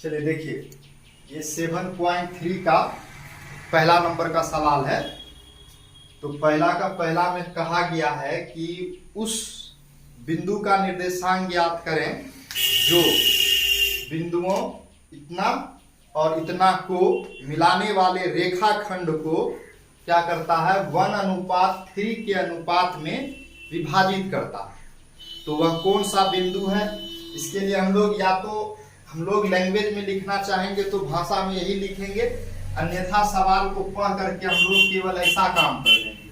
चलिए देखिए, ये 7.3 का पहला नंबर का सवाल है। तो पहला का पहला में कहा गया है कि उस बिंदु का निर्देशांक ज्ञात करें जो बिंदुओं इतना और इतना को मिलाने वाले रेखाखंड को क्या करता है, 1:3 के अनुपात में विभाजित करता है। तो वह कौन सा बिंदु है? इसके लिए हम लोग या तो हम लोग लैंग्वेज में लिखना चाहेंगे तो भाषा में यही लिखेंगे, अन्यथा सवाल को पढ़ करके हम लोग केवल ऐसा काम कर लेंगे,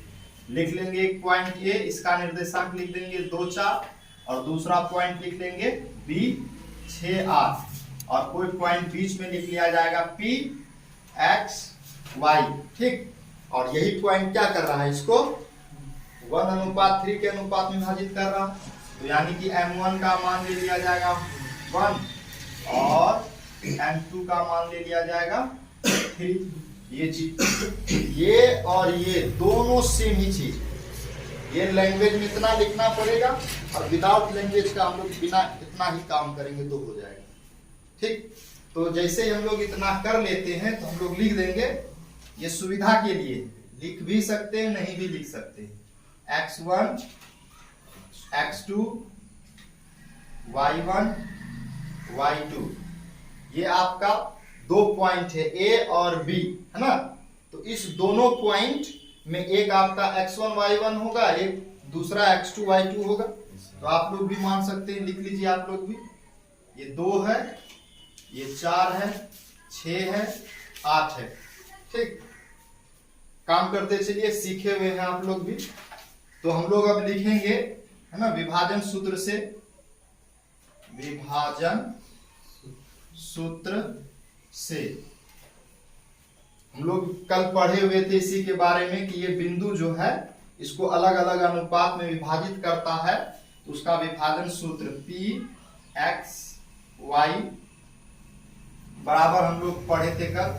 लिख लेंगे एक पॉइंट ए, इसका निर्देशांक लिख देंगे 2, 4 और दूसरा पॉइंट लिख लेंगे बी 6, 8 और कोई पॉइंट बीच में लिख लिया जाएगा पी एक्स वाई। ठीक, और यही पॉइंट क्या कर रहा है, इसको 1:3 के अनुपात में विभाजित कर रहा है। तो यानी कि m1 का मान ले लिया जाएगा 1 और m2 का मान ले लिया जाएगा 3। ये चीज, ये और ये दोनों सेम ही चीज। ये लैंग्वेज में इतना लिखना पड़ेगा और विदाउट लैंग्वेज का हम लोग बिना इतना ही काम करेंगे तो हो जाएगा। ठीक, तो जैसे ही हम लोग इतना कर लेते हैं तो हम लोग लिख देंगे, ये सुविधा के लिए लिख भी सकते हैं, नहीं भी लिख सकते। x1 x2 y1 y2, ये आपका 2 पॉइंट है a और b, है ना। तो इस दोनों पॉइंट में एक आपका x1 y1 होगा, एक दूसरा x2 y2 होगा। तो आप लोग भी मान सकते हैं, लिख लीजिए आप लोग भी। ये 2 है, ये 4 है, 6 है, 8 है। ठीक, काम करते चलिए, सीखे हुए हैं आप लोग भी। तो हम लोग अब लिखेंगे, है ना, विभाजन सूत्र से, विभाजन सूत्र से हम लोग कल पढ़े हुए थे इसी के बारे में कि ये बिंदु जो है इसको अलग अलग अनुपात में विभाजित करता है। तो उसका विभाजन सूत्र P x y बराबर हम लोग पढ़े थे कल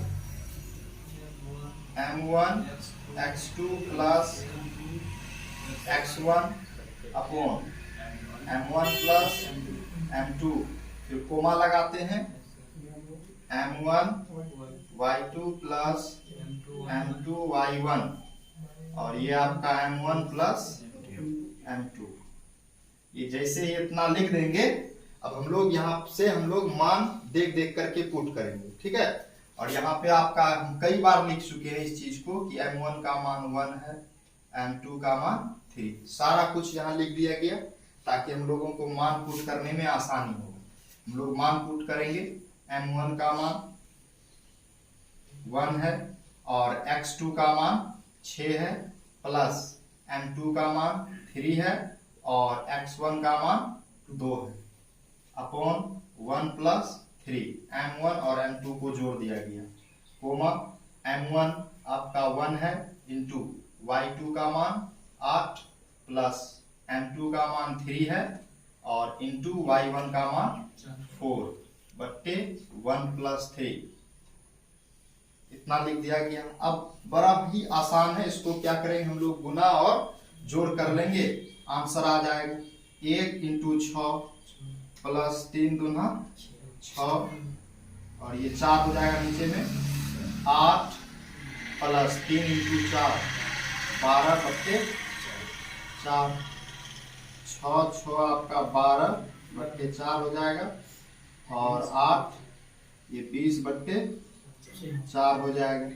m1 x2 plus x1 upon m1 plus m2, फिर कोमा लगाते हैं m1 y2 plus m2 y1 और ये आपका m1 प्लस m2। ये जैसे ही इतना लिख देंगे, अब हम लोग यहाँ से हम लोग मान देख देख करके पुट करेंगे। ठीक है, और यहाँ पे आपका हम कई बार लिख चुके हैं इस चीज को कि m1 का मान 1 है, m2 का मान 3, सारा कुछ यहाँ लिख दिया गया ताकि हम लोगों को मान पुट करने में आसानी हो। हम लोग मान पुट करेंगे, m1 का मान 1 है और x2 का मान 6 है प्लस m2 का मान 3 है और x1 का मान 2 है अपॉन 1 प्लस 3, m1 और m2 को जोड़ दिया गया, कोमा m1 आपका 1 है इंटू y2 का मान 8 प्लस m2 का मान 3 है और इंटू y1 का मान 4 बट्टे 1 प्लस 3, इतना लिख दिया गया। अब बड़ा ही आसान है, इसको क्या करेंगे हम लोग, गुना और जोड़ कर लेंगे, आंसर आ जाएगा 1 इंटू 6 प्लस 3 दूना 6 और ये 4 हो जाएगा नीचे में, 8 प्लस 3 इंटू 4 12 बट्टे 4, 6 आपका 12 बट्टे 4 हो जाएगा और 8 ये 20 बट्टे 4 हो जाएगा।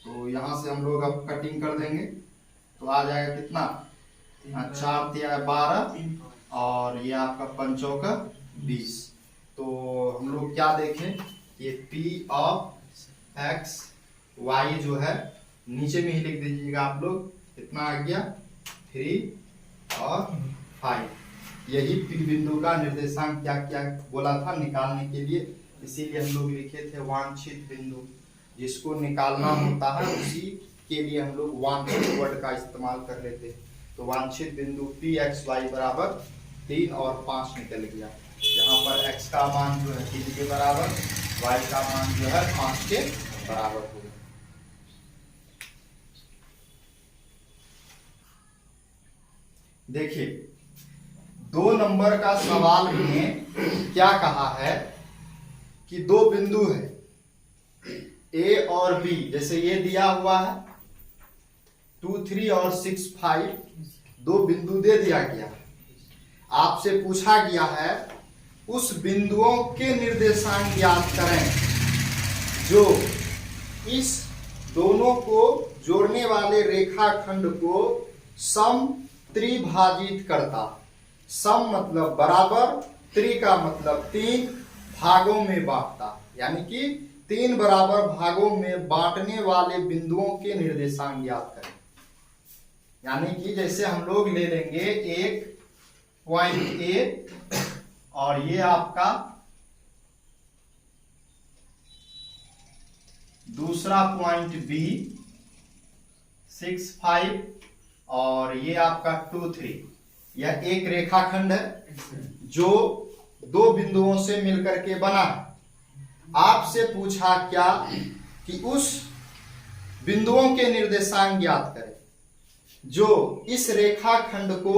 तो यहाँ से हम लोग अब कटिंग कर देंगे तो आ जाएगा कितना, 4 तिया 12 और ये आपका 5 चौका 20। तो हम लोग क्या देखें, ये P ऑफ x y जो है नीचे में ही लिख दीजिएगा आप लोग, कितना आ गया 3 और 5। यही P बिंदु का निर्देशांक क्या क्या बोला था निकालने के लिए, इसीलिए हम लोग लिखे थे वांछित बिंदु। जिसको निकालना होता है उसी के लिए हम लोग वांछित वर्ड का इस्तेमाल कर लेते हैं। तो वांछित बिंदु P x y बराबर 3 और 5 निकल गया। यहाँ पर x का मान जो है 3 के बराबर, y का मान जो है 5 के बराबर होगा। देखिए 2 नंबर का सवाल में क्या कहा है कि दो बिंदु है ए और बी, जैसे ये दिया हुआ है 2, 3 और 6, 5, दो बिंदु दे दिया गया है। आपसे पूछा गया है उस बिंदुओं के निर्देशांक ज्ञात करें जो इस दोनों को जोड़ने वाले रेखाखंड को सम त्रिभाजित करता। सम मतलब बराबर, त्रि का मतलब 3 भागों में बांटता, यानी कि 3 बराबर भागों में बांटने वाले बिंदुओं के निर्देशांक ज्ञात करें। यानी कि जैसे हम लोग ले लेंगे एक पॉइंट ए और ये आपका दूसरा पॉइंट बी 6, 5 और ये आपका 2, 3। यह एक रेखाखंड है जो दो बिंदुओं से मिलकर के बना। आपसे पूछा क्या कि उस बिंदुओं के निर्देशांक ज्ञात करें जो इस रेखाखंड को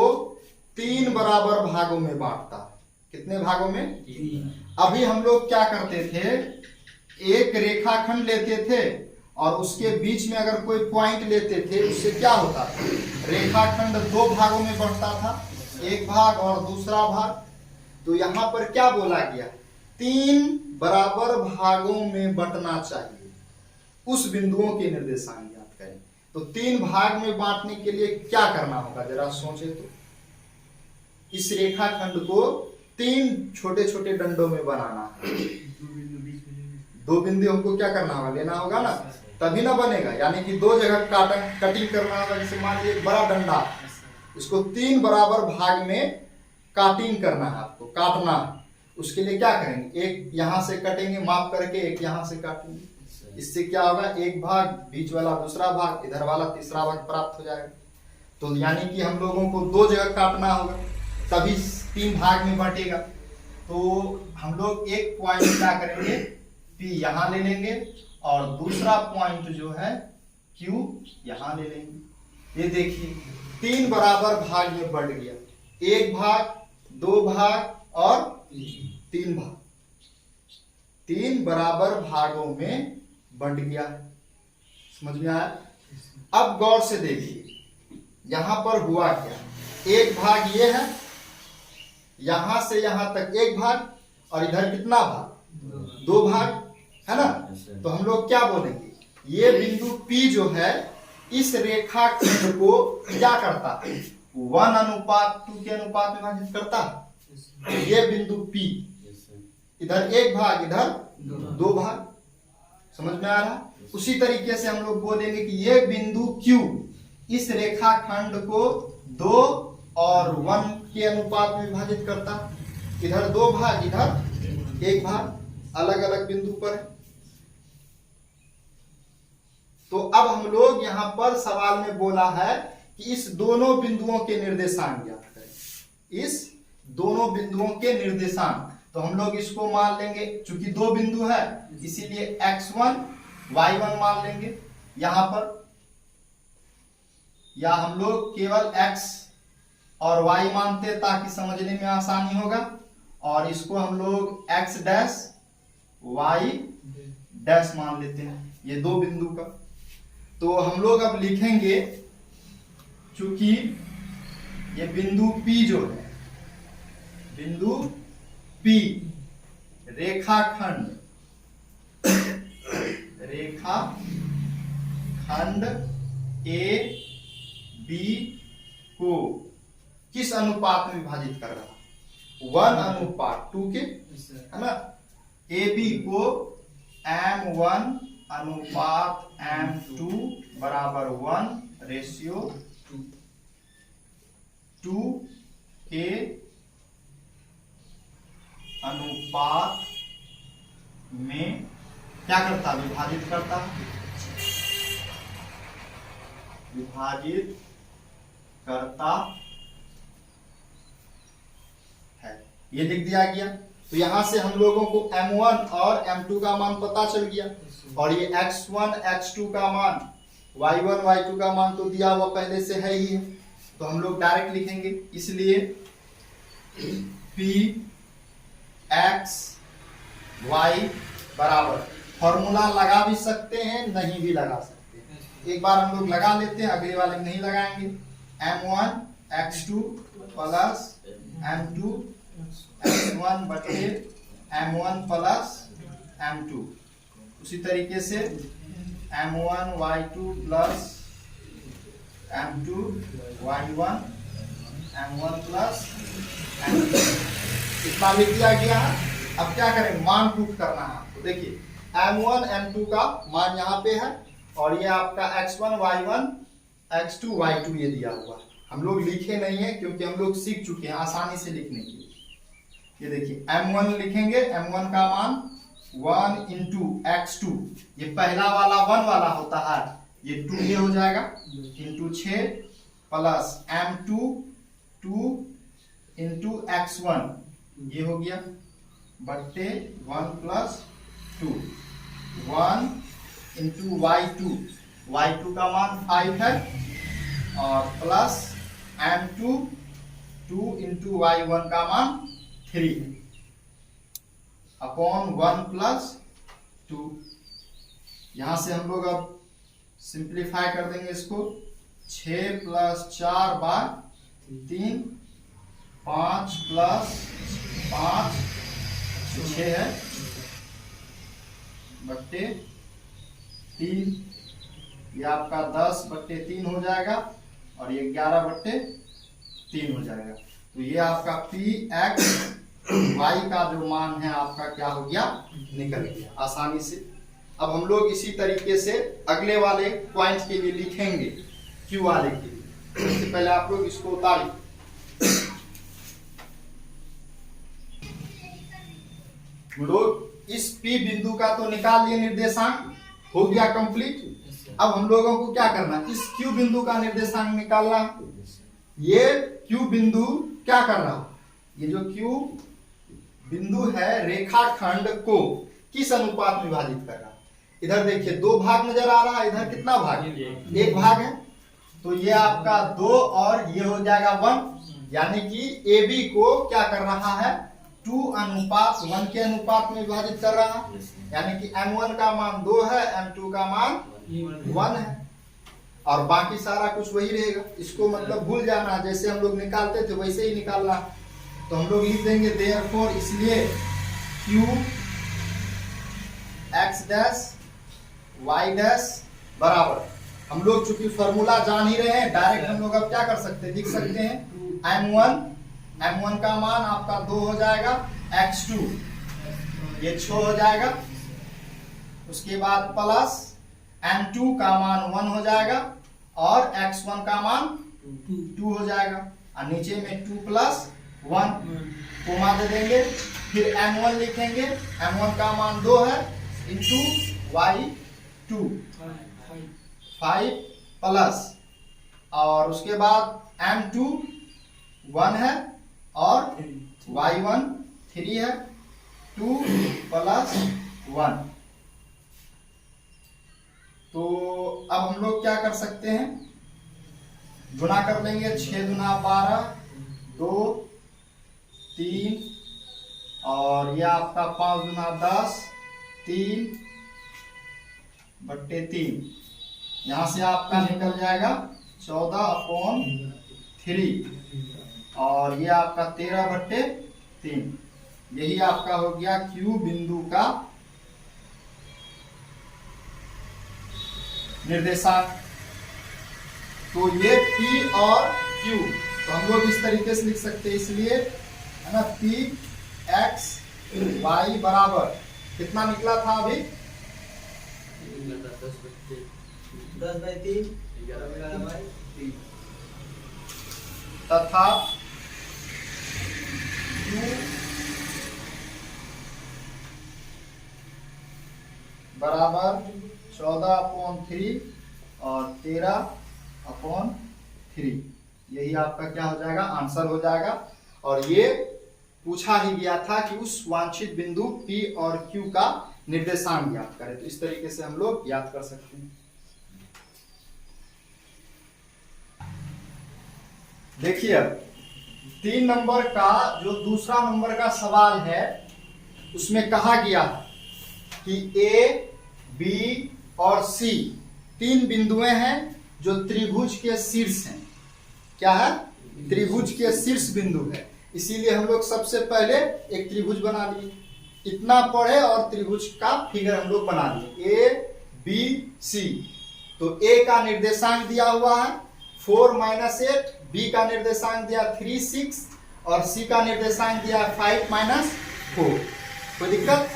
3 बराबर भागों में बांटता है। कितने भागों में? 3। अभी हम लोग क्या करते थे, एक रेखाखंड लेते थे और उसके बीच में अगर कोई पॉइंट लेते थे, उससे क्या होता था, रेखाखंड 2 भागों में बढ़ता था, एक भाग और दूसरा भाग। तो यहां पर क्या बोला गया, 3 बराबर भागों में बंटना चाहिए। उस बिंदुओं के निर्देशांक ज्ञात करें। तो 3 भाग में बांटने के लिए क्या करना होगा, जरा सोचे तो। इस रेखाखंड को 3 छोटे छोटे डंडों में बनाना है। दो बिंदु हमको क्या करना होगा, लेना होगा ना, तभी ना बनेगा। यानी कि 2 जगह कटिंग करना होगा। जैसे मान लीजिए बड़ा डंडा, इसको 3 बराबर भाग में काटिंग करना है, आपको काटना है। उसके लिए क्या करेंगे, एक यहां से कटेंगे माप करके, एक यहां से काटेंगे। इससे क्या होगा, एक भाग, बीच वाला दूसरा भाग, इधर वाला तीसरा भाग प्राप्त हो जाएगा। तो यानी कि हम लोगों को 2 जगह काटना होगा, तभी 3 भाग में बंटेगा। तो हम लोग एक पॉइंट क्या करेंगे, P यहां ले लेंगे और दूसरा पॉइंट जो है Q यहां ले लेंगे। ये देखिए 3 बराबर भाग में बंट गया, 1 भाग, 2 भाग और 3 भाग। 3 बराबर भागों में बंट गया। समझ में आया? अब गौर से देखिए यहां पर हुआ क्या, एक भाग ये है, यहां से यहां तक एक भाग, और इधर कितना भाग, 2 भाग, है ना। तो हम लोग क्या बोलेंगे, ये बिंदु P जो है इस रेखाखंड को क्या करता है, 1:2 के अनुपात में विभाजित करता है। ये बिंदु P, इधर एक भाग, इधर 2 भाग। समझ में आ रहा? उसी तरीके से हम लोग बोलेंगे कि ये बिंदु Q इस रेखाखंड को 2 और 1 के अनुपात में विभाजित करता। इधर 2 भाग, इधर 1 भाग, अलग अलग बिंदु पर है। तो अब हम लोग यहां पर सवाल में बोला है कि इस दोनों बिंदुओं के निर्देशांक ज्ञात करें। इस दोनों बिंदुओं के निर्देशांक, तो हम लोग इसको मान लेंगे, चूंकि 2 बिंदु है इसीलिए x1 y1 मान लेंगे यहां पर, या हम लोग केवल x और y मानते ताकि समझने में आसानी होगा, और इसको हम लोग x डैश y डैश मान लेते हैं, ये 2 बिंदु का। तो हम लोग अब लिखेंगे, चूंकि ये बिंदु P जो है, बिंदु P रेखाखंड A B को किस अनुपात में विभाजित कर रहा है, 1:2 के, है ना। AB को M1 अनुपात M2 बराबर 1:2 के अनुपात में क्या करता, विभाजित करता, विभाजित करता है। ये लिख दिया गया। तो यहां से हम लोगों को M1 और M2 का मान पता चल गया, और ये X1 X2 का मान, Y1 Y2 का मान तो दिया हुआ पहले से है ही है। तो हम लोग डायरेक्ट लिखेंगे, इसलिए P X y बराबर, फॉर्मूला लगा भी सकते हैं नहीं भी लगा सकते हैं। एक बार हम लोग लगा लेते हैं, अगले वाले में नहीं लगाएंगे। m1 x2 plus m2 x1 बटे m1 प्लस m2। उसी तरीके से m1 y2 plus m2 y1 m1 plus m2। इतना लिख दिया गया है। अब क्या करें, मान प्रूफ करना है। तो देखिए m1 m2 का मान यहाँ पे है और ये आपका x1 y1 x2 y2 ये दिया हुआ है। हम लोग लिखे नहीं है क्योंकि हम लोग सीख चुके हैं आसानी से लिखने के लिए। ये देखिए m1 लिखेंगे, m1 का मान 1 इंटू x2, ये पहला वाला 1 वाला होता है, ये 2 ये हो जाएगा into 6 plus m2 2 into x1 ये हो गया बट्टे 1 प्लस 2 1 इंटू y2 का मान 5 है और प्लस m2 2 इंटू y1 का मान 3 है अपॉन 1 प्लस 2। यहां से हम लोग अब सिंप्लीफाई कर देंगे इसको। 6 प्लस 4 बार 3 5 प्लस 5 6 है बट्टे 3, ये आपका 10 बट्टे 3 हो जाएगा और ये 11 बट्टे 3 हो जाएगा। तो ये आपका पी एक्स वाई का जो मान है आपका क्या हो गया, निकल गया आसानी से। अब हम लोग इसी तरीके से अगले वाले पॉइंट के लिए लिखेंगे, क्यू वाले के लिए। सबसे पहले आप लोग इसको उतारिए। हम लोग इस P बिंदु का तो निकाल लिए निर्देशांक, हो गया कंप्लीट। अब हम लोगों को क्या करना है, इस Q बिंदु का निर्देशांक निकालना। ये Q बिंदु क्या कर रहा है, ये जो Q बिंदु है रेखाखंड को किस अनुपात में विभाजित कर रहा है। इधर देखिए 2 भाग नजर आ रहा है, इधर कितना भाग, 1 भाग है। तो ये आपका 2 और ये हो जाएगा 1, यानी कि AB को क्या कर रहा है, 2:1 के अनुपात में विभाजित कर रहा है। यानी कि m1 का मान 2 है, m2 का मान 1 है और बाकी सारा कुछ वही रहेगा। इसको मतलब भूल जाना, जैसे हम लोग निकालते थे वैसे ही निकालना। तो हम लोग लिख देंगे देयरफॉर, इसलिए q x dash y dash बराबर, हम लोग चूंकि फॉर्मूला जान ही रहे हैं, डायरेक्ट हम लोग अब क्या कर सकते हैं, लिख सकते हैं m1 का मान आपका 2 हो जाएगा, x2 ये 6 हो जाएगा, उसके बाद प्लस m2 का मान 1 हो जाएगा और x1 का मान 2 हो जाएगा और नीचे में 2 प्लस 1 कोमा दे देंगे। फिर m1 लिखेंगे, m1 का मान 2 है इंटू y2 5 प्लस और उसके बाद m2 1 है और y1 3 है, 2 प्लस 1। तो अब हम लोग क्या कर सकते हैं, गुना कर लेंगे। 6 दूना 12 2 3 और यह आपका 5 दूना 10 3 बट्टे 3, यहां से आपका निकल जाएगा 14/3 और ये आपका 13 बट्टे 3। यही आपका हो गया Q बिंदु का निर्देशांक। तो ये P और Q, तो हम लोग इस तरीके से लिख सकते हैं, इसलिए है ना, P x y बराबर कितना निकला था अभी, 10/3 11/3 तथा Q बराबर 14/3 और 13/3। यही आपका क्या हो जाएगा, आंसर हो जाएगा। और ये पूछा ही गया था कि उस वांछित बिंदु P और Q का निर्देशांक ज्ञात करें। तो इस तरीके से हम लोग याद कर सकते हैं। देखिए 3 नंबर का जो दूसरा नंबर का सवाल है, उसमें कहा गया कि ए, बी और सी 3 बिंदुएं हैं जो त्रिभुज के शीर्ष हैं। क्या है? त्रिभुज के शीर्ष बिंदु है। इसीलिए हम लोग सबसे पहले एक त्रिभुज बना लिए। इतना पढ़े और त्रिभुज का फिगर हम लोग बना लिए, ए, बी, सी। तो ए का निर्देशांक दिया हुआ है 4 - 8, बी का निर्देशांक दिया 3 6 और सी का निर्देशांक दिया 5 - 4। कोई दिक्कत?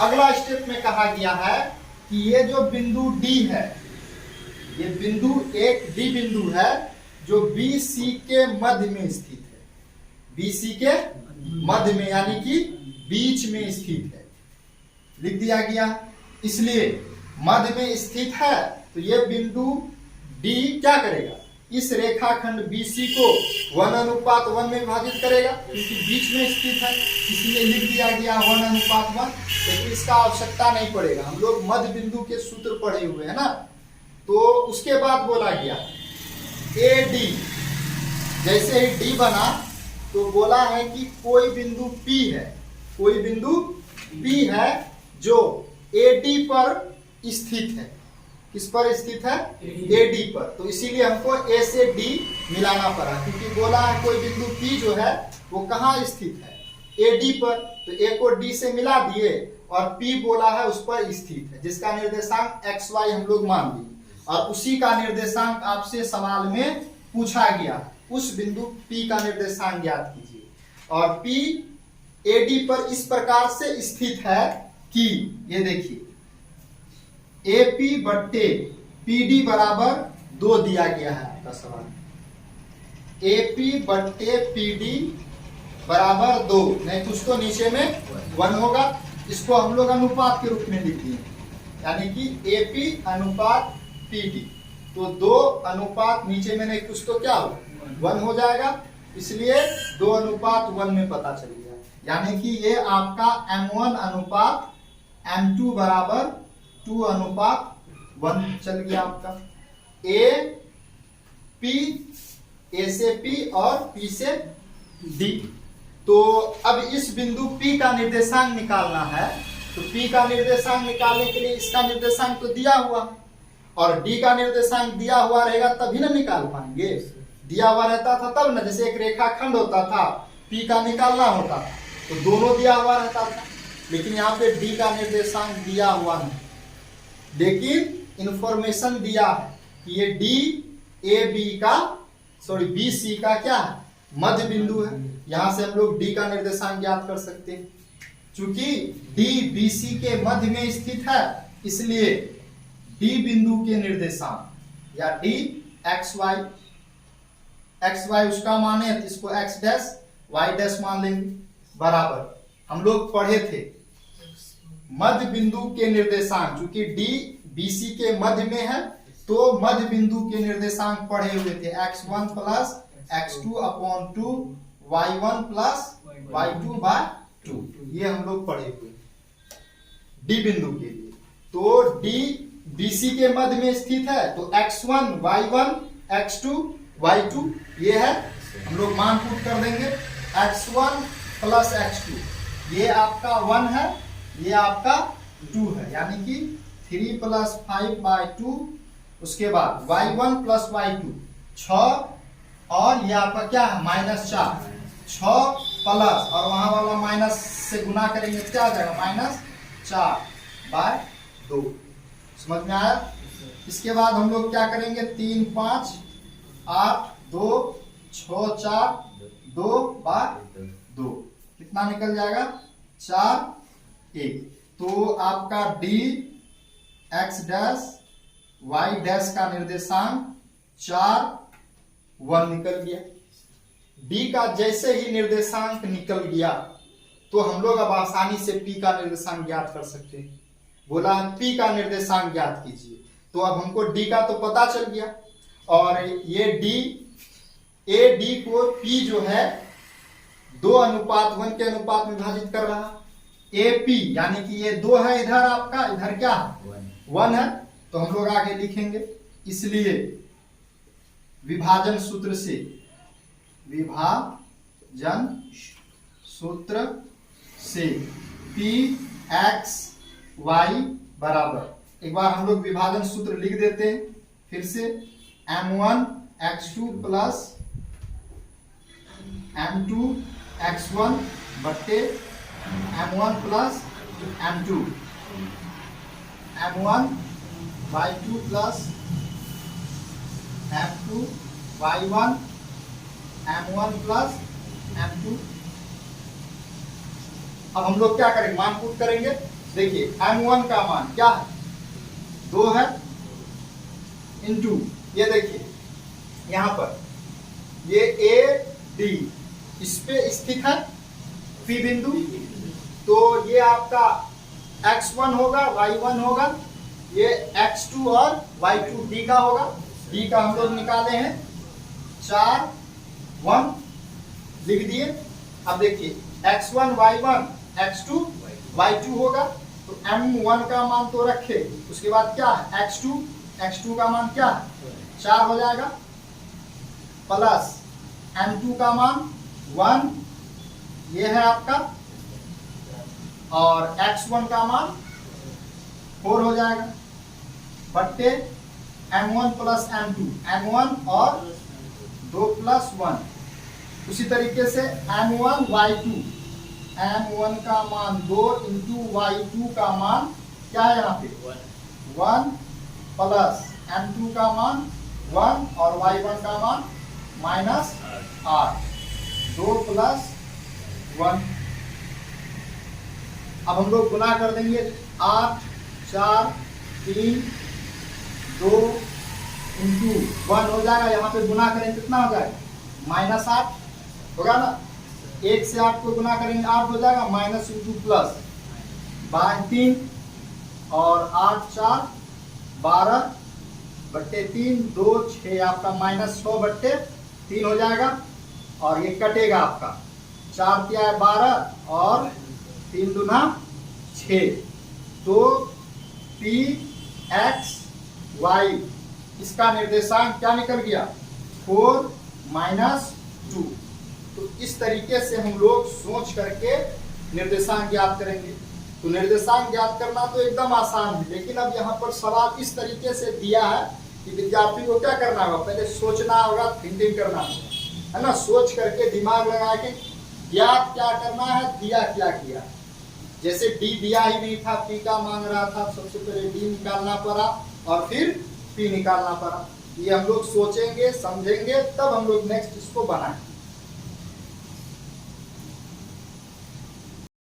अगला स्टेप में कहा गया है कि ये जो बिंदु डी है, ये बिंदु एक डी बिंदु है जो बी सी के मध्य में स्थित है। बी सी के मध्य में यानी कि बीच में स्थित है, लिख दिया गया। इसलिए मध्य में स्थित है तो ये बिंदु डी क्या करेगा? इस रेखाखंड BC को 1:1 में विभाजित करेगा, क्योंकि बीच में स्थित है, इसलिए लिख दिया गया 1:1। लेकिन इसका आवश्यकता नहीं पड़ेगा, हम लोग मध्य बिंदु के सूत्र पढ़े हुए हैं ना। तो उसके बाद बोला गया AD, जैसे ही D बना तो बोला है कि कोई बिंदु P है, कोई बिंदु P है जो AD पर स्थित है। किस पर स्थित है? AD पर। तो इसीलिए हमको A से D मिलाना पड़ा, क्योंकि बोला है कोई बिंदु P जो है वो कहाँ स्थित है? AD पर। तो A को D से मिला दिए और P बोला है उस पर स्थित है, जिसका निर्देशांक XY हम लोग मान दिए। और उसी का निर्देशांक आपसे सवाल में पूछा गया, उस बिंदु P का निर्देशांक ज्ञात कीजिए। और P AD पर इस प्रकार से स्थित है कि ये देखिए AP बट्टे PD बराबर 2 दिया गया है आपका सवाल। AP बट्टे PD बराबर 2, नहीं कुछ तो नीचे में 1 होगा। इसको हम लोग अनुपात के रूप में लिख दिए, यानी कि AP अनुपात PD। तो 2 अनुपात नीचे में नहीं कुछ तो क्या होगा? 1 हो जाएगा। इसलिए 2:1 में पता चल गया, यानी कि ये आपका M1 अनुपात M2 बराबर 2:1 चल गया आपका। A से P और P से D। तो अब इस बिंदु P का निर्देशांक निकालना है। तो P का निर्देशांक निकालने के लिए इसका निर्देशांक तो दिया हुआ और D का निर्देशांक दिया हुआ रहेगा तभी ना निकाल पाएंगे। दिया हुआ रहता था तब ना, जैसे एक रेखाखंड होता था, P का निकालना होता था तो दोनों दिया हुआ रहता था। लेकिन यहाँ पे D का निर्देशांक दिया हुआ नहीं, लेकिन इंफॉर्मेशन दिया है कि ये BC का क्या है? मध्य बिंदु है। यहां से हम लोग D का निर्देशांक ज्ञात कर सकते हैं। चूंकि D BC के मध्य में स्थित है, इसलिए D बिंदु के निर्देशांक या D XY उसका माने तो इसको X डैश Y डैश मान लेंगे, बराबर हम लोग पढ़े थे मध्य बिंदु के निर्देशांक। चूंकि D BC के मध्य में है तो मध्य बिंदु के निर्देशांक पढ़े हुए थे x1 plus x2/2 y1 plus y2/2। ये हम लोग पढ़े हुए D बिंदु के लिए। तो D BC के मध्य में स्थित है तो x1 y1 x2 y2 ये है, हम लोग मान पुट कर देंगे। x1 प्लस x2 ये आपका 1 है, ये आपका 2 है, यानी कि 3 + 5/2। उसके बाद y1 + y2 6 और ये आपका क्या है? -4। 6 प्लस और वहां वाला माइनस से गुना करेंगे क्या आ जाएगा? -4/2। समझ में आया? इसके बाद हम लोग क्या करेंगे? 3 5 8 2 6 4 2/2 कितना निकल जाएगा? 4 1। तो आपका D X dash Y dash का निर्देशांक 4 1 निकल गया। D का जैसे ही निर्देशांक निकल गया तो हम लोग अब आसानी से P का निर्देशांक ज्ञात कर सकते हैं। बोला है P का निर्देशांक ज्ञात कीजिए, तो अब हमको D का तो पता चल गया। और ये AD को P जो है 2:1 के अनुपात में विभाजित कर रहा है। AP यानी कि ये 2 है इधर, आपका इधर क्या है? 1 है। तो हम लोग आगे लिखेंगे, इसलिए विभाजन सूत्र से पी एक्स वाई बराबर, एक बार हम लोग विभाजन सूत्र लिख देते हैं फिर से, m1 x2 plus m2 x1 बट्टे m1 plus m2, m1 y2 plus m2 y1, m1 plus m2। अब हम लोग क्या करेंगे, मान पुट करेंगे। देखिए m1 का मान क्या है, 2 है, इंटू ये देखिए यहां पर ये ए डी इस पे स्थित है P बिंदु, तो ये आपका x1 होगा, y1 होगा, ये x2 और y2 D का होगा। D का हम लोग निकाले हैं 4 1 लिख दिए। अब देखिए x1 y1 x2 y2 होगा, तो m1 का मान तो रखे, उसके बाद क्या है x2 का मान क्या है 4 हो जाएगा, प्लस m2 का मान 1 ये है आपका, और x1 का मान 4 हो जाएगा, बट्टे m1 प्लस m2, m1 और 2 प्लस 1। उसी तरीके से m1 y2, m1 का मान 2 इंटू y2 का मान क्या है यहाँ पे 1 प्लस m2 का मान 1 और y1 का मान -8, 2 प्लस 1। अब हम लोग गुना कर देंगे, 8 4 3 2 इंटू 1 हो जाएगा, यहाँ पे गुना करेंगे कितना हो जाएगा -8 होगा ना, 1 से 8 को गुना करेंगे 8 हो जाएगा, माइनस इंटू प्लस 3 और 8 4 12 बट्टे 3 2 6 आपका -6 बट्टे 3 हो जाएगा, और ये कटेगा आपका 4 तिया 12 और 3 दूना 6, तो पी एक्स वाई इसका निर्देशांक क्या निकल गया 4 -2। तो इस तरीके से हम लोग सोच करके निर्देशांक ज्ञात करेंगे। तो निर्देशांक ज्ञात करना तो एकदम आसान है, लेकिन अब यहाँ पर सवाल इस तरीके से दिया है कि विद्यार्थी को क्या करना होगा, पहले सोचना होगा, थिंकिंग करना होगा, है ना, सोच करके दिमाग लगा के ज्ञात क्या करना है, दिया क्या किया। जैसे डी दिया ही नहीं था, पी का मांग रहा था, सबसे पहले डी निकालना पड़ा और फिर पी निकालना पड़ा। ये हम लोग सोचेंगे समझेंगे तब हम लोग नेक्स्ट इसको बनाएंगे।